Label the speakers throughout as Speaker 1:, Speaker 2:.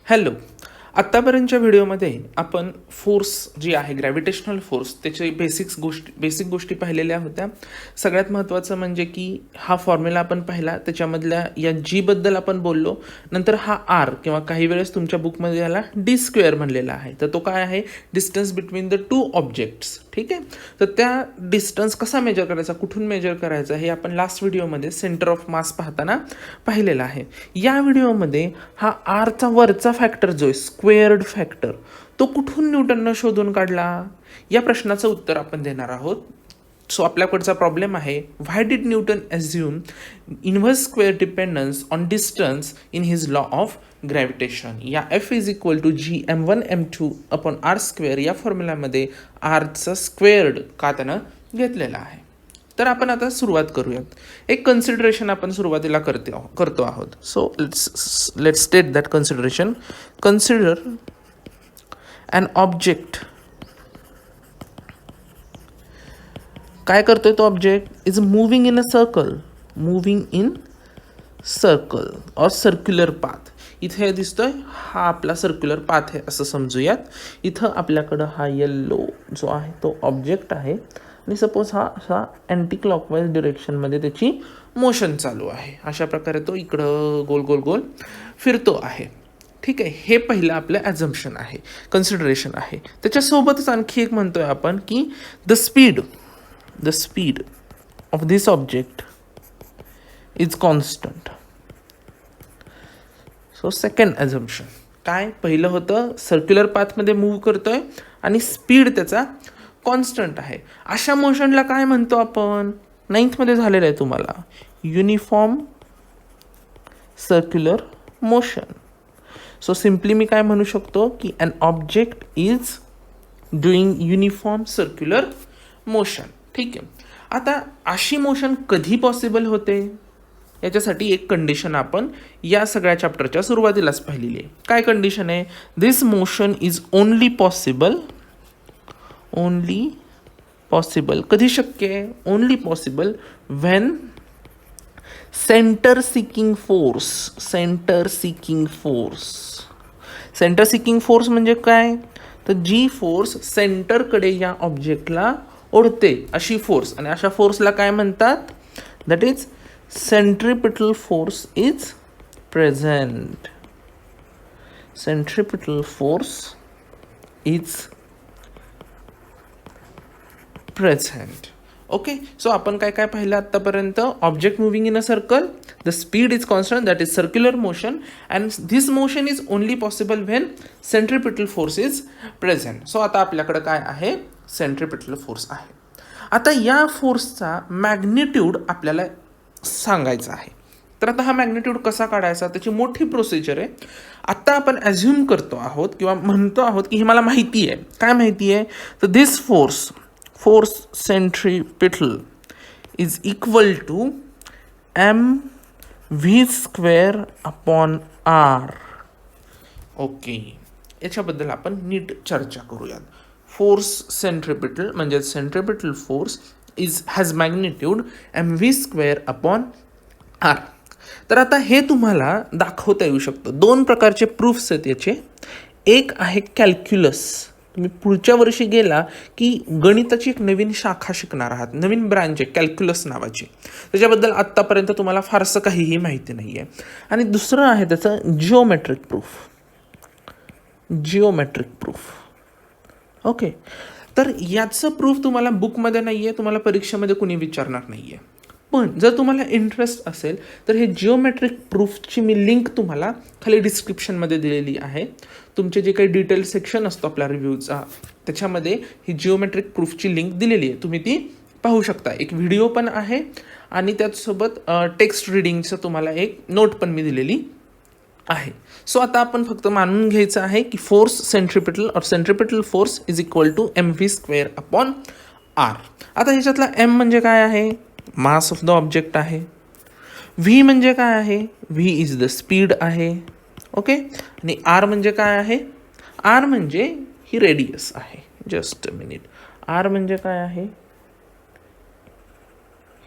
Speaker 1: Hello. आत्तापर्यंतच्या व्हिडिओमध्ये आपण फोर्स जी आहे ग्रॅव्हिटेशनल फोर्स त्याचे बेसिक गोष्टी पाहिलेल्या होत्या. सगळ्यात महत्त्वाचं म्हणजे की हा फॉर्म्युला आपण पाहिला, त्याच्यामधल्या या जीबद्दल आपण बोललो. नंतर हा आर किंवा काही वेळेस तुमच्या बुकमध्ये याला डी स्क्वेअर म्हणलेला आहे. तर तो काय आहे? Distance between the two objects. ठीक आहे. तर त्या डिस्टन्स कसा मेजर करायचा, कुठून मेजर करायचा, हे आपण लास्ट व्हिडिओमध्ये सेंटर ऑफ मास पाहताना पाहिलेलं आहे. या व्हिडिओमध्ये हा आरचा वरचा फॅक्टर जो आहे स्क्वेअर्ड फॅक्टर, तो कुठून न्यूटननं शोधून काढला, या प्रश्नाचं उत्तर आपण देणार आहोत. सो आपल्याकडचा प्रॉब्लेम आहे, why did Newton assume inverse square dependence on distance in his law of gravitation. या F is equal to Gm1 m2 upon R square या फॉर्म्युल्यामध्ये आरचा स्क्वेअर्ड का त्यानं घेतलेला आहे. तर आपण आता सुरुवात करूयात. एक कन्सिडरेशन आपण सुरुवातीला करतो आहोत. So let's state that consideration. Consider an object. काय करतोय तो object? Is moving in circle or circular path. इथे दिसतोय हा आपला सर्क्युलर पाथ आहे असं समजूयात. इथं आपल्याकडं हा येल्लो जो आहे तो ऑब्जेक्ट आहे आणि सपोज हा असा अँटी क्लॉकवाईज डिरेक्शनमध्ये त्याची मोशन चालू आहे. अशा प्रकारे तो इकडं गोल गोल गोल फिरतो आहे. ठीक आहे. हे पहिलं आपलं ॲझम्पशन आहे, कन्सिडरेशन आहे. त्याच्यासोबतच आणखी एक म्हणतोय आपण की the speed of this object is constant. So second assumption काय? पहिलं होतं सर्क्युलर पाथमध्ये मूव्ह करतोय आणि स्पीड त्याचा कॉन्स्टंट आहे. अशा मोशनला काय म्हणतो आपण? 9th झालेलं आहे तुम्हाला, uniform circular motion. So simply मी काय म्हणू शकतो की an object is doing uniform circular motion. ठीक आहे. आता अशी मोशन कधी पॉसिबल होते, याच्यासाठी एक कंडिशन आपण या सगळ्या चॅप्टरच्या सुरुवातीलाच पाहिलेली आहे. काय कंडिशन आहे? दिस मोशन इज ओनली पॉसिबल कधी शक्य आहे? Only possible when centre seeking force म्हणजे काय? तर जी फोर्स सेंटरकडे या ऑब्जेक्टला ओढते अशी फोर्स, आणि अशा फोर्सला काय म्हणतात? That is centripetal force is present. Okay. So आपण काय काय पाहिलं आतापर्यंत? Object moving in a circle, the speed is constant, that is circular motion, and this motion is only possible when centripetal force is present. So आता आपल्याकडे काय आहे? Centripetal force आहे. आता या फोर्सचा मॅग्निट्यूड आपल्याला सांगायचं आहे. तर आता हा मॅग्निट्यूड कसा काढायचा, त्याची मोठी प्रोसिजर आहे. आत्ता आपण ॲझ्युम करतो आहोत किंवा म्हणतो आहोत की हे मला माहिती आहे. काय माहिती आहे? तर this force centripetal is equal to mv² upon R. Okay. याच्याबद्दल आपण नीट चर्चा करूयात. फोर्स सेंट्रिपिटल म्हणजे centripetal force has magnitude mv² upon R. तर आता हे तुम्हाला दाखवता येऊ शकतं. 2 प्रकारचे प्रूफ्स आहेत याचे. एक आहे कॅल्क्युलस. तुम्ही पुढच्या वर्षी गेला की गणिताची एक नवीन शाखा शिकणार आहात, नवीन ब्रांच आहे कॅल्क्युलस नावाची. त्याच्याबद्दल आत्तापर्यंत तुम्हाला फारसं काहीही माहिती नाही आहे. आणि दुसरं आहे त्याचं जिओमेट्रिक प्रूफ. ओके. तर याचं प्रूफ तुम्हाला बुकमध्ये नाही आहे, तुम्हाला परीक्षेमध्ये कुणी विचारणार नाही आहे. पण जर तुम्हाला इंटरेस्ट असेल तर हे जिओमेट्रिक प्रूफची मी लिंक तुम्हाला खाली डिस्क्रिप्शनमध्ये दिलेली आहे. तुमचे जे काही डिटेल सेक्शन असतो आपल्या रिव्ह्यूचा, त्याच्यामध्ये ही जिओमेट्रिक प्रूफची लिंक दिलेली आहे. तुम्ही ती पाहू शकता. एक व्हिडिओ पण आहे आणि त्याचसोबत टेक्स्ट रिडिंगचं तुम्हाला एक नोट पण मी दिलेली आहे. सो आता आपण फक्त मानून घ्यायचं आहे की force centripetal force is equal to mv² upon r. आता ह्याच्यातला m म्हणजे काय आहे? मास ऑफ द ऑब्जेक्ट आहे. v म्हणजे काय आहे? v इज द स्पीड आहे. ओके. आणि r म्हणजे काय आहे? r म्हणजे ही रेडियस आहे. Just a minute. r म्हणजे काय आहे?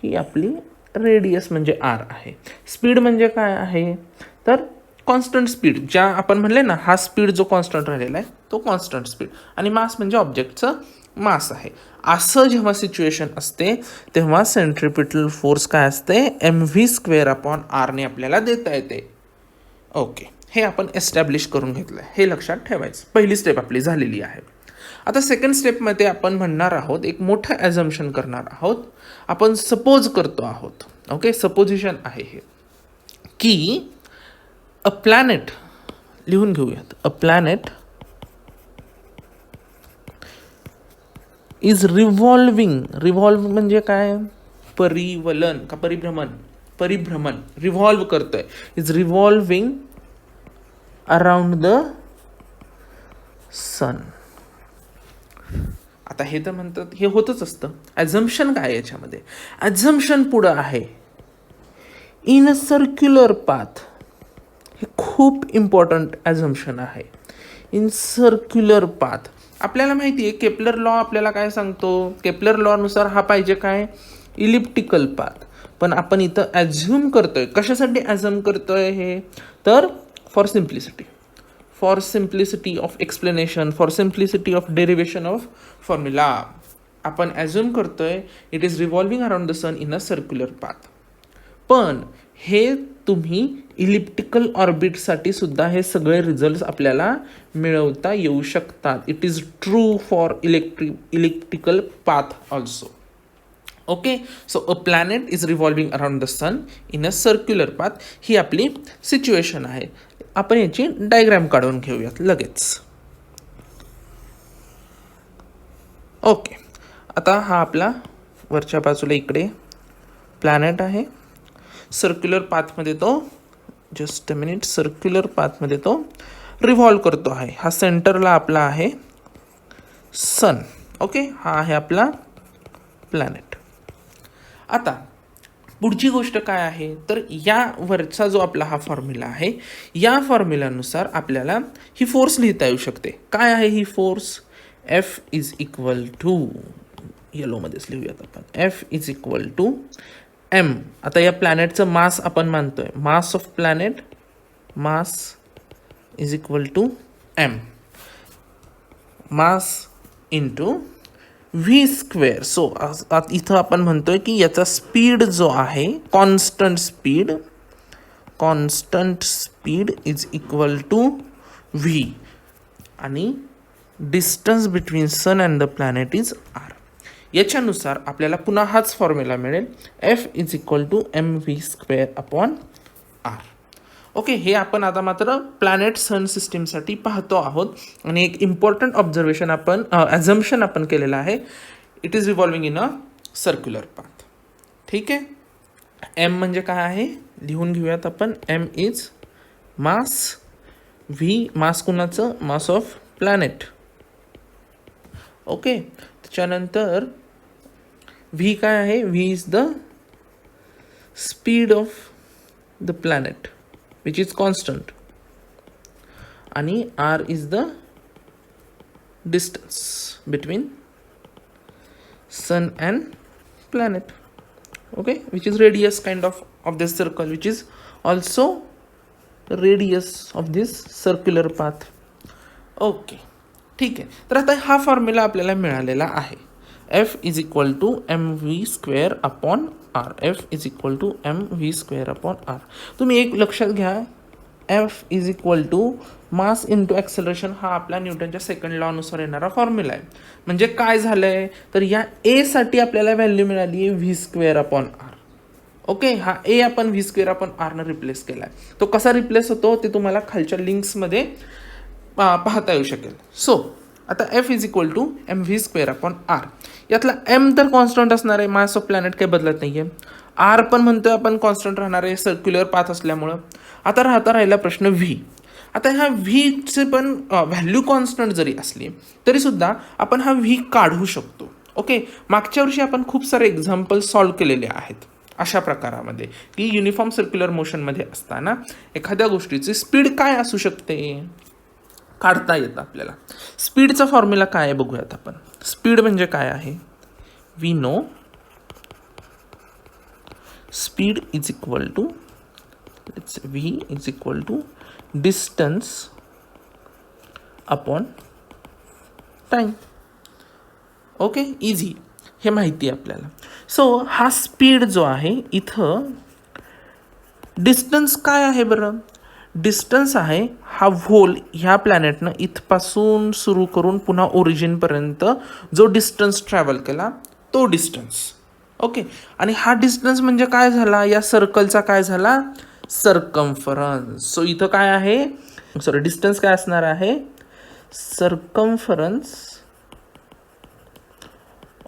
Speaker 1: ही आपली रेडियस म्हणजे r आहे. स्पीड म्हणजे काय आहे? तर कॉन्स्टंट स्पीड, ज्या आपण म्हणले ना हा स्पीड जो कॉन्स्टंट राहिलेला आहे तो कॉन्स्टंट स्पीड, आणि मास म्हणजे ऑब्जेक्टचं मास आहे. असं जेव्हा सिच्युएशन असते तेव्हा सेंट्रिपिटल फोर्स काय असते, mv²/r ने आपल्याला देता येते. ओके, हे आपण एस्टॅब्लिश करून घेतलं आहे, हे लक्षात ठेवायचं. पहिली स्टेप आपली झालेली आहे. आता सेकंड स्टेपमध्ये आपण म्हणणार आहोत, एक मोठं ॲझम्पशन करणार आहोत. आपण सपोज करतो आहोत, ओके, सपोजिशन आहे हे, की अ प्लॅनेट, लिहून घेऊयात, अ प्लॅनेट इज रिव्हॉल्विंग. रिव्हॉल्व म्हणजे काय, परिवलन का परिभ्रमण, परिभ्रमण, रिव्हॉल्व करतोय, इज रिव्हॉल्विंग अराउंड द सन. आता हे तर म्हणतात, हे होतच असतं. ॲझम्पशन काय याच्यामध्ये, ॲझम्पशन पुढं आहे इन अ सर्क्युलर पाथ. हे खूप इम्पॉर्टंट ॲझम्पशन आहे, इन सर्क्युलर पाथ. आपल्याला माहिती आहे केपलर लॉ आपल्याला काय सांगतो, केपलर लॉनुसार हा पाहिजे काय, इलिप्टिकल पाथ. पण आपण इथं ॲझ्युम करतोय, कशासाठी ॲझ्युम करतोय हे, तर for simplicity, for simplicity of explanation, for simplicity of derivation of formula. आपण ॲझ्युम करतोय it is revolving around the sun in a circular path. पण हे तुम्ही इलिप्टिकल ऑर्बिटसाठी सुद्धा हे सगळे रिझल्ट्स आपल्याला मिळवता येऊ शकतात. It is true for elliptical path also. Okay, so a planet is revolving around the sun in a circular path. ही आपली सिच्युएशन आहे. आपण याची डायग्राम काढून घेऊयात लगेच. ओके, आता हा आपला वरच्या बाजूला इकडे प्लॅनेट आहे, सर्क्युलर पाथमध्ये तो, जस्ट अ मिनिट, सर्क्युलर पाथमध्ये तो रिव्हॉल्व करतो आहे. हा सेंटरला आपला आहे सन. ओके, हा आहे आपला प्लॅनेट. आता पुढची गोष्ट काय आहे, तर यावरचा जो आपला हा फॉर्म्युला आहे, या फॉर्म्युलानुसार आपल्याला ही फोर्स लिहिता येऊ शकते. काय आहे ही force, F is equal to, येलोमध्येच लिहूयात आपण, F is equal to m. आता या प्लॅनेटचं मास आपण मानतोय, mass of planet, mass is equal to m, mass into v². So इथं आपण म्हणतोय की याचा स्पीड जो आहे, constant speed is equal to v, आणि distance between sun and the planet is r. याच्यानुसार आपल्याला पुन्हा हाच फॉर्म्युला मिळेल, F is equal to mv²/r. Okay, हे आपण आता मात्र प्लॅनेट सन सिस्टीमसाठी पाहतो आहोत. आणि एक इम्पॉर्टंट ऑब्झर्वेशन आपण, ॲझम्पशन आपण केलेलं आहे, it is revolving in a circular path. ठीक आहे, m म्हणजे काय आहे, लिहून घेऊयात आपण, m is mass, v mass कुणाचं, मास ऑफ प्लॅनेट. ओके, त्याच्यानंतर v काय आहे, v is the speed of the planet which is constant, आणि r is the distance between sun and planet. Okay, which is radius kind of this circle, which is also radius of this circular path. Okay, ठीक आहे. तर आता हा formula आपल्याला मिळालेला आहे, F is equal to mv²/r. F is equal to mv²/r. तुम्ही एक लक्षात घ्या, F is equal to mass into acceleration, हा आपला न्यूटनच्या सेकंड लॉनुसार येणारा फॉर्म्युला आहे. म्हणजे काय झालंय, तर या A साठी आपल्याला व्हॅल्यू मिळाली आहे v²/r. ओके, हा A आपण v²/r ने रिप्लेस केला आहे. तो कसा रिप्लेस होतो ते तुम्हाला खालच्या लिंक्समध्ये पाहता येऊ शकेल. सो आता F is equal to mv²/r. यातला m तर कॉन्स्टंट असणार आहे, मास ऑफ प्लॅनेट काही बदलत नाही आहे. r पण म्हणतोय आपण कॉन्स्टंट राहणार आहे सर्क्युलर पाथ असल्यामुळं. आता राहिला प्रश्न v. आता ह्या व्हीचे पण व्हॅल्यू कॉन्स्टंट जरी असली तरी सुद्धा आपण हा v काढू शकतो. ओके, मागच्या वर्षी आपण खूप सारे एक्झाम्पल सॉल्व्ह केलेले आहेत अशा प्रकारामध्ये, की युनिफॉर्म सर्क्युलर मोशनमध्ये असताना एखाद्या गोष्टीची स्पीड काय असू शकते काढता येतं आपल्याला. स्पीडचा फॉर्म्युला काय आहे बघूयात आपण. स्पीड म्हणजे काय आहे, we know speed is equal to it's v is equal to distance upon time. Okay, easy, हे माहिती आहे आपल्याला. सो हा स्पीड जो आहे इथं डिस्टन्स काय आहे बरं? डिस्टन्स आहे हा व्होल ह्या प्लॅनेटनं इथपासून सुरू करून पुन्हा ओरिजिनपर्यंत जो डिस्टन्स ट्रॅव्हल केला तो डिस्टन्स. ओके, आणि हा डिस्टन्स म्हणजे काय झाला? या सर्कलचा काय झाला? सर्कम्फरन्स. सो इथं काय आहे? सॉरी, डिस्टन्स काय असणार आहे? सर्कम्फरन्स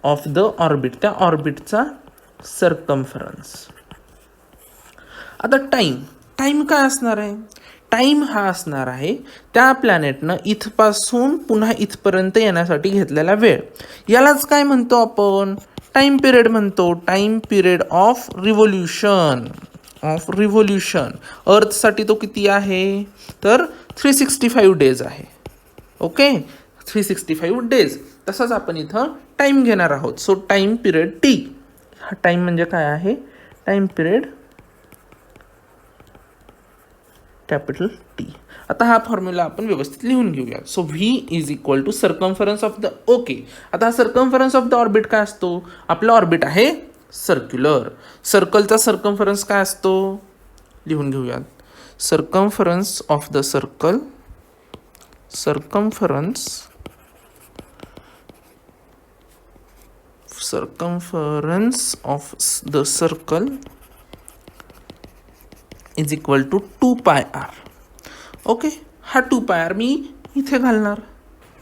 Speaker 1: ऑफ द ऑर्बिट, त्या ऑर्बिटचा सर्कम्फरन्स. आता टाईम काय असणार आहे? टाईम हा असणार आहे त्या प्लॅनेटनं इथपासून पुन्हा इथपर्यंत येण्यासाठी घेतलेला वेळ. यालाच काय म्हणतो आपण? टाईम पिरियड म्हणतो. Time period of revolution. अर्थसाठी तो किती आहे? तर 365 डेज आहे. Okay, 365 days. तसंच आपण इथं टाईम घेणार आहोत. So time period T. हा टाईम म्हणजे काय आहे? Time period capital T. आता हा फॉर्म्युला आपण व्यवस्थित लिहून घेऊया. So V is equal to circumference of the. Okay, आता हा सर्कम्फरन्स ऑफ द ऑर्बिट काय असतो? आपलं ऑर्बिट आहे सर्क्युलर. सर्कलचा सर्कम्फरन्स काय असतो? लिहून घेऊयात. Circumference of the circle, circumference of the circle is equal to 2πr. Okay, हा 2πr मी इथे घालणार.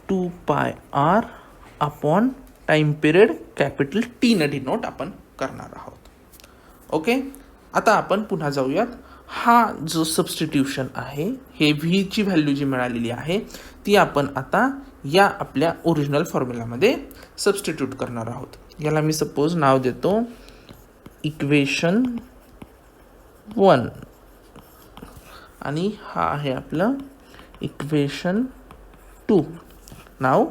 Speaker 1: 2πr upon time period capital T न डिनोट आपण करणार आहोत. ओके, आता आपण पुन्हा जाऊयात. हा जो सबस्टिट्यूशन आहे, हे व्हीची व्हॅल्यू जी मिळालेली आहे ती आपण आता या आपल्या ओरिजिनल फॉर्म्युलामध्ये सबस्टिट्यूट करणार आहोत. याला मी सपोज नाव देतो इक्वेशन 1 आणि हा आहे आपलं equation 2. Now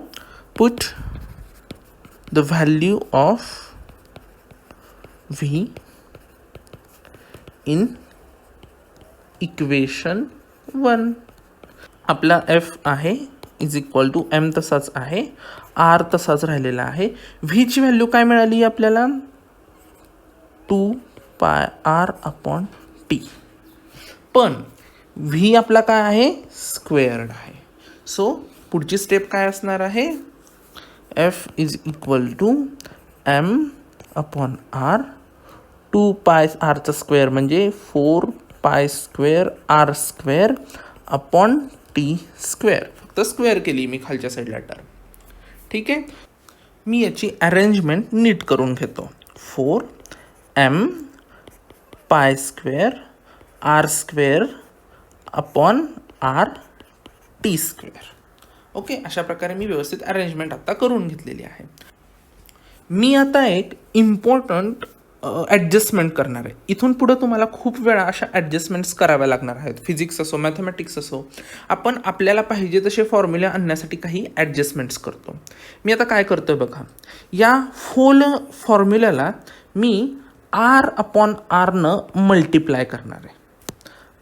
Speaker 1: put the value of V in equation 1. आपला एफ आहे इज इक्वल टू एम तसाच आहे, आर तसाच राहिलेला आहे. व्हीची व्हॅल्यू काय मिळाली आपल्याला? 2πr upon T. पण व्ही आपला काय आहे? स्क्वेअर्ड आहे. सो पुढची स्टेप काय असणार आहे? F is equal to M upon R. 2π आरचा स्क्वेअर म्हणजे 4π² R square upon T square. फक्त स्क्वेअर केली मी खालच्या साईडला टर्म. ठीक आहे, मी याची अरेंजमेंट नीट करून घेतो. 4m² r square upon r T square. Okay, अशा प्रकारे मी व्यवस्थित अरेंजमेंट आता करून घेतलेली आहे. मी आता एक इम्पॉर्टंट ॲडजस्टमेंट करणार आहे. इथून पुढं तुम्हाला खूप वेळा अशा ॲडजस्टमेंट्स कराव्या लागणार आहेत. फिजिक्स असो, मॅथमॅटिक्स असो, आपण आपल्याला पाहिजे तसे फॉर्म्युले आणण्यासाठी काही ॲडजस्टमेंट्स करतो. मी आता काय करतो बघा, या होल फॉर्म्युल्याला मी आर अपॉन आरनं मल्टिप्लाय करणार आहे.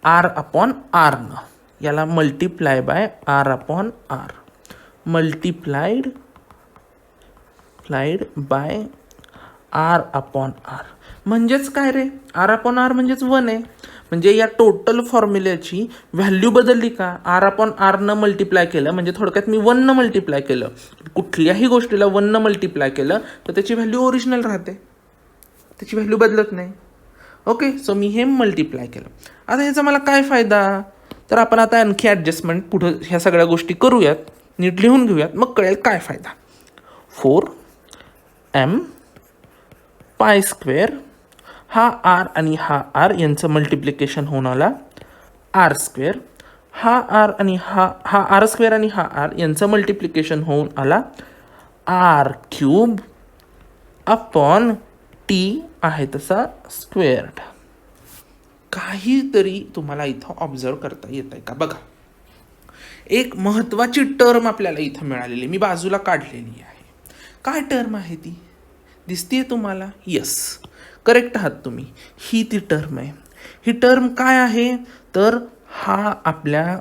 Speaker 1: आर अपॉन आरनं, याला multiply by r upon r, multiplied by r upon r. म्हणजेच काय रे? आर अपॉन आर म्हणजेच 1 आहे. म्हणजे या टोटल फॉर्म्युल्याची व्हॅल्यू बदलली का? आर अपॉन आरनं मल्टिप्लाय केलं म्हणजे थोडक्यात मी 1 मल्टिप्लाय केलं. कुठल्याही गोष्टीला 1 मल्टिप्लाय केलं तर त्याची व्हॅल्यू ओरिजिनल राहते, त्याची व्हॅल्यू बदलत नाही. ओके, सो मी हे मल्टिप्लाय केलं. आता ह्याचा मला काय फायदा? तर आपण आता आणखी ॲडजस्टमेंट पुढं ह्या सगळ्या गोष्टी करूयात, नीट लिहून घेऊयात, मग कळेल काय फायदा. 4m² हा आर आणि हा आर यांचं मल्टिप्लिकेशन होऊन आला r². हा आर आणि हा r² आणि हा आर यांचं मल्टिप्लिकेशन होऊन आला r³ अपॉन टी आहे तसा स्क्वेअर्ड. काहीतरी तुम्हाला इथं ऑब्झर्व करता येत आहे का बघा. एक महत्त्वाची टर्म आपल्याला इथं मिळालेली, मी बाजूला काढलेली आहे. काय टर्म आहे ती? दिसतीये तुम्हाला? यस, करेक्ट आहात तुम्ही. ही ती टर्म आहे. ही टर्म काय आहे, तर हा आपल्या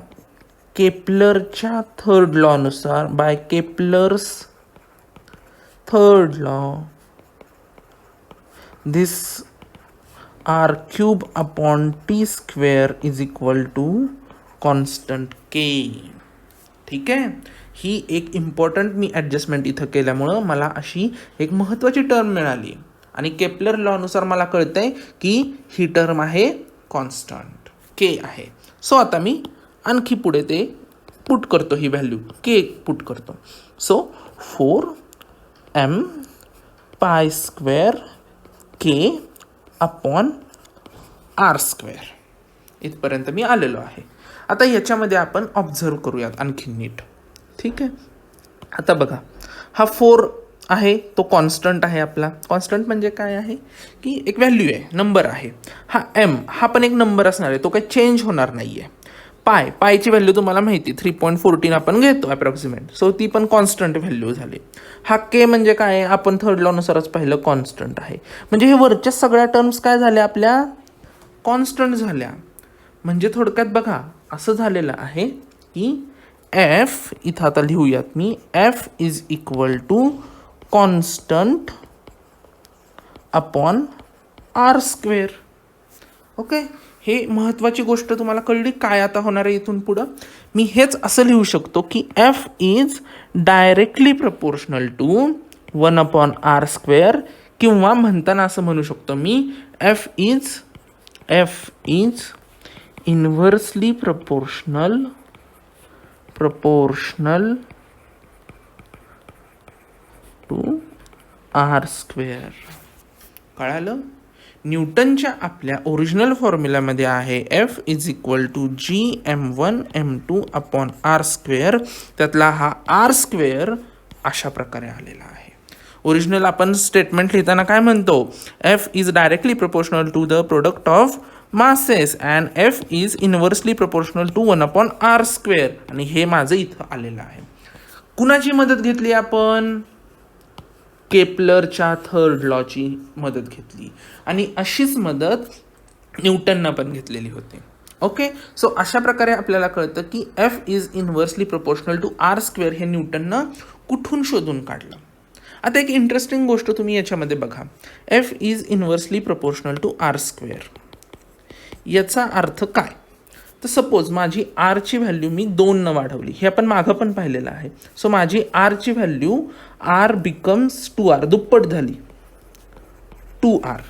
Speaker 1: केपलरच्या थर्ड लॉनुसार, by Kepler's third law, this R cube upon T square is equal to constant K. ठीक आहे, ही एक इम्पॉर्टंट मी ॲडजस्टमेंट इथं केल्यामुळं मला अशी एक महत्त्वाची टर्म मिळाली आणि केपलर लॉनुसार मला कळतंय की ही टर्म आहे कॉन्स्टंट के आहे. सो आता मी आणखी पुढे ते पुट करतो, ही व्हॅल्यू के पुट करतो. सो 4m पाय स्क्वेअर के अपॉन आर स्क्वेअर इथपर्यंत मी आलेलो आहे. आता याच्यामध्ये आपण ऑब्झर्व करूयात आणखी नीट. ठीक आहे, आता बघा हा 4 आहे तो कॉन्स्टंट आहे आपला. कॉन्स्टंट म्हणजे काय आहे की एक व्हॅल्यू आहे, नंबर आहे. हा m हा पण एक नंबर असणार आहे, तो काही चेंज होणार नाही आहे. पायची व्हॅल्यू तुम्हाला माहिती 3.14 आपण घेतो अप्रॉक्सिमेट, सो ती पण कॉन्स्टंट व्हॅल्यू झाली. हा के म्हणजे काय आहे, आपण थर्ड लॉनुसारच पाहिलं कॉन्स्टंट आहे. म्हणजे हे वरच्या सगळ्या टर्म्स काय झाल्या आपल्या कॉन्स्टंट झाल्या. म्हणजे थोडक्यात बघा असं झालेलं आहे की एफ इथं आता लिहूयात मी, F is equal to constant upon R square. Okay, हे महत्त्वाची गोष्ट तुम्हाला कळली काय आता होणार आहे इथून पुढं. मी हेच असं लिहू शकतो की F is directly proportional to 1 upon R square, किंवा म्हणताना असं म्हणू शकतो मी F is inversely proportional to R square. कळालं? न्यूटनच्या आपल्या ओरिजिनल फॉर्म्युलामध्ये आहे F is equal to GM1M2 upon R square. त्यातला हा आर स्क्वेअर अशा प्रकारे आलेला आहे. ओरिजिनल आपण स्टेटमेंट लिहिताना काय म्हणतो, F is directly proportional to the product of masses and F is inversely proportional to 1 upon R square. आणि हे माझं इथं आलेलं आहे. कुणाची मदत घेतली आपण, केपलरच्या थर्ड लॉची मदत घेतली आणि अशीच मदत न्यूटननं पण घेतलेली होती. ओके, सो अशा प्रकारे आपल्याला कळतं की F is inversely proportional to R square हे न्यूटननं कुठून शोधून काढलं. आता एक इंटरेस्टिंग गोष्ट तुम्ही याच्यामध्ये बघा, F is inversely proportional to R square याचा अर्थ काय. तर सपोज माझी आरची व्हॅल्यू मी 2 वाढवली, हे आपण मागं पण पाहिलेलं आहे. सो माझी आरची व्हॅल्यू आर बिकम्स 2r, दुप्पट झाली 2r.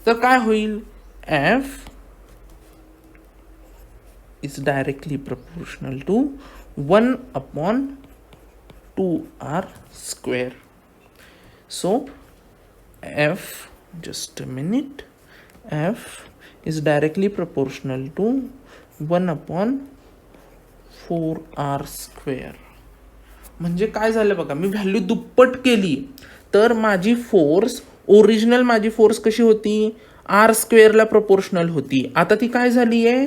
Speaker 1: तर काय होईल, F is directly proportional to 1 upon 2r square. So F, just a minute, F is directly proportional to 1 upon 4r square. म्हणजे काय झालं बघा, मी व्हॅल्यू दुप्पट केली तर माझी फोर्स, ओरिजिनल माझी फोर्स कशी होती, आर स्क्वेअरला प्रपोर्शनल होती. आता ती काय झाली आहे,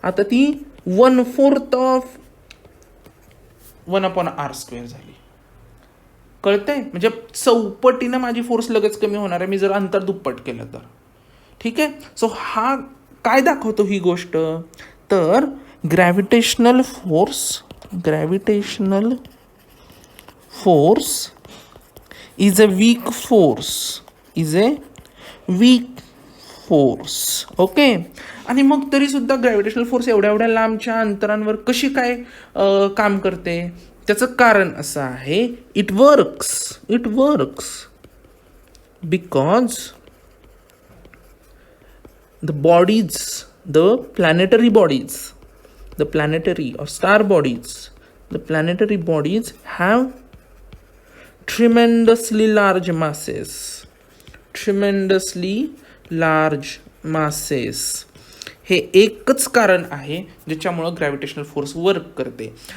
Speaker 1: आता ती 1/4 ऑफ 1 अपॉन आर स्क्वेअर झाली. कळतंय, म्हणजे चौपटीनं माझी फोर्स लगेच कमी होणार आहे मी जर अंतर दुप्पट केलं तर. ठीक आहे, सो हा काय दाखवतो ही गोष्ट, तर gravitational force is a weak force. Okay, आणि मग तरी सुद्धा ग्रॅव्हिटेशनल फोर्स एवढ्या लांबच्या अंतरांवर कशी काय काम करते, त्याचं कारण असं आहे, it works because the planetary or star bodies, the planetary bodies have tremendously large masses. हे एकच कारण आहे ज्याच्यामुळं ग्रॅव्हिटेशनल फोर्स वर्क करते.